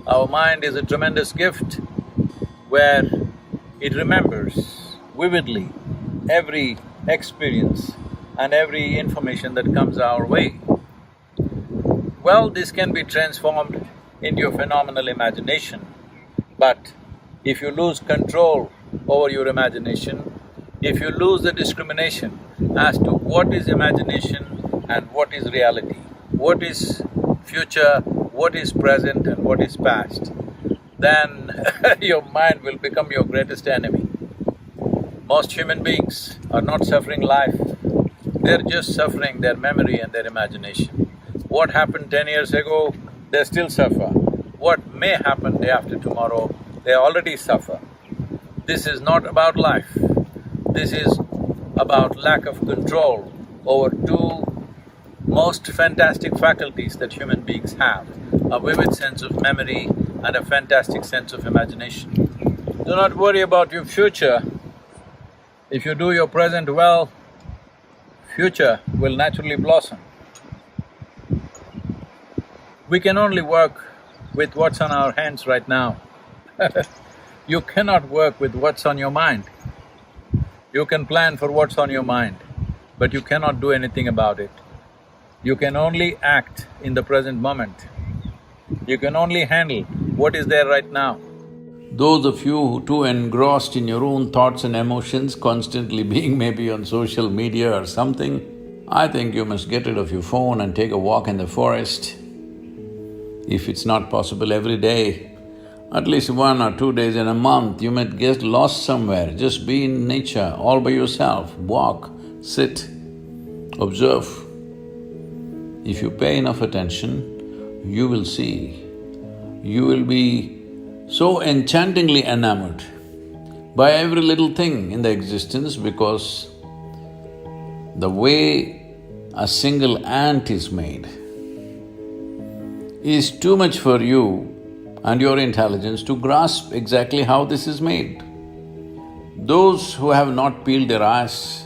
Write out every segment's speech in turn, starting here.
Our mind is a tremendous gift where it remembers vividly every experience and every information that comes our way. Well, this can be transformed into a phenomenal imagination, but if you lose control over your imagination, if you lose the discrimination as to what is imagination and what is reality, what is future, what is present and what is past, then your mind will become your greatest enemy. Most human beings are not suffering life, they're just suffering their memory and their imagination. What happened 10 years ago, they still suffer. What may happen day after tomorrow, they already suffer. This is not about life. This is about lack of control over two most fantastic faculties that human beings have, a vivid sense of memory and a fantastic sense of imagination. Do not worry about your future. If you do your present well, future will naturally blossom. We can only work with what's on our hands right now. You cannot work with what's on your mind. You can plan for what's on your mind, but you cannot do anything about it. You can only act in the present moment. You can only handle what is there right now. Those of you who too engrossed in your own thoughts and emotions, constantly being maybe on social media or something, I think you must get rid of your phone and take a walk in the forest. If it's not possible every day, at least 1 or 2 days in a month, you might get lost somewhere, just be in nature all by yourself, walk, sit, observe. If you pay enough attention, you will see, you will be so enchantingly enamored by every little thing in the existence because the way a single ant is made is too much for you and your intelligence to grasp exactly how this is made. Those who have not peeled their eyes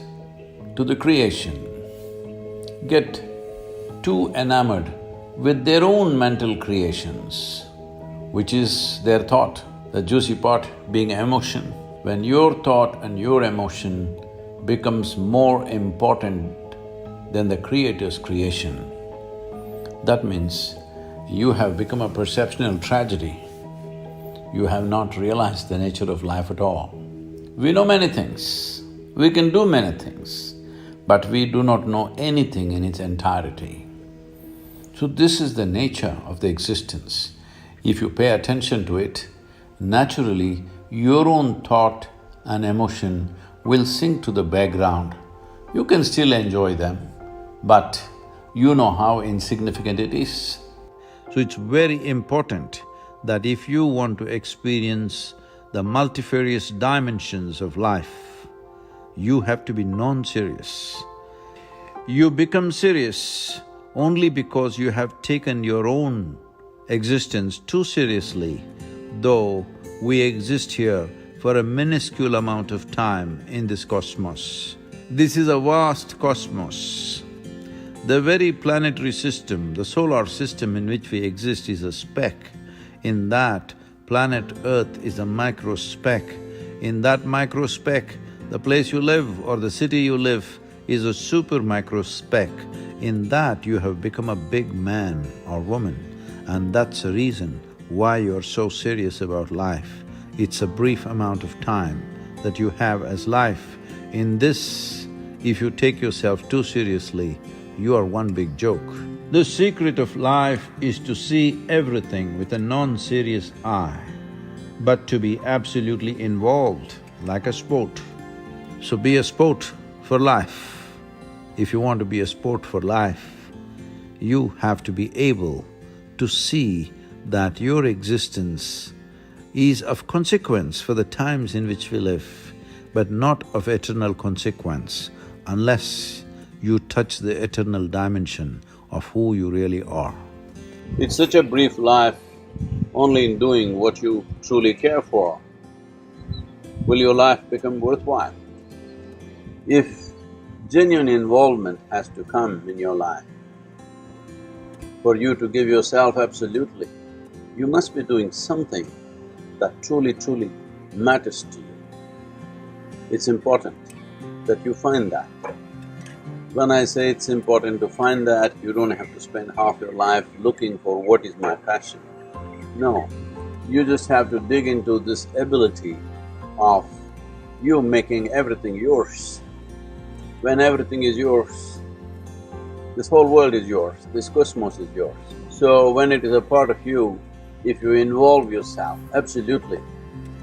to the creation get too enamored with their own mental creations, which is their thought, the juicy part being emotion. When your thought and your emotion becomes more important than the Creator's creation, that means you have become a perceptual tragedy. You have not realized the nature of life at all. We know many things, we can do many things, but we do not know anything in its entirety. So this is the nature of the existence. If you pay attention to it, naturally your own thought and emotion will sink to the background. You can still enjoy them, but you know how insignificant it is. So it's very important that if you want to experience the multifarious dimensions of life, you have to be non-serious. You become serious only because you have taken your own existence too seriously, though we exist here for a minuscule amount of time in this cosmos. This is a vast cosmos. The very planetary system, the solar system in which we exist is a speck. In that, planet Earth is a micro speck. In that micro speck, the place you live or the city you live is a super micro speck. In that, you have become a big man or woman, and that's the reason why you're so serious about life. It's a brief amount of time that you have as life. In this, if you take yourself too seriously, you are one big joke. The secret of life is to see everything with a non-serious eye, but to be absolutely involved like a sport. So be a sport for life. If you want to be a sport for life, you have to be able to see that your existence is of consequence for the times in which we live, but not of eternal consequence unless you touch the eternal dimension of who you really are. It's such a brief life, only in doing what you truly care for will your life become worthwhile. If genuine involvement has to come in your life, for you to give yourself absolutely, you must be doing something that truly matters to you. It's important that you find that. When I say it's important to find that, you don't have to spend half your life looking for what is my passion. No, you just have to dig into this ability of you making everything yours. When everything is yours, this whole world is yours, this cosmos is yours. So when it is a part of you, if you involve yourself absolutely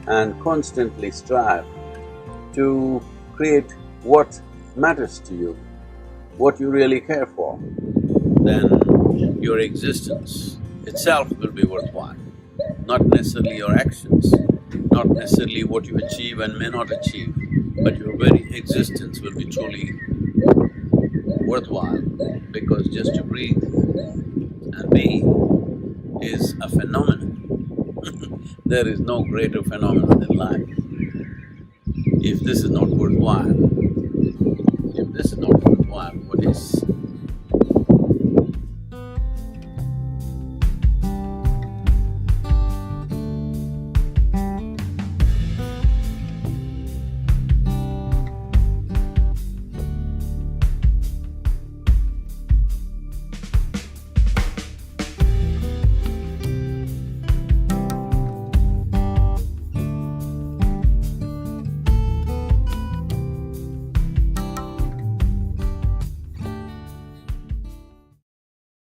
and constantly strive to create what matters to you, what you really care for, then your existence itself will be worthwhile. Not necessarily your actions, not necessarily what you achieve and may not achieve, but your very existence will be truly worthwhile, because just to breathe and be is a phenomenon. There is no greater phenomenon in life. If this is not worthwhile, what is?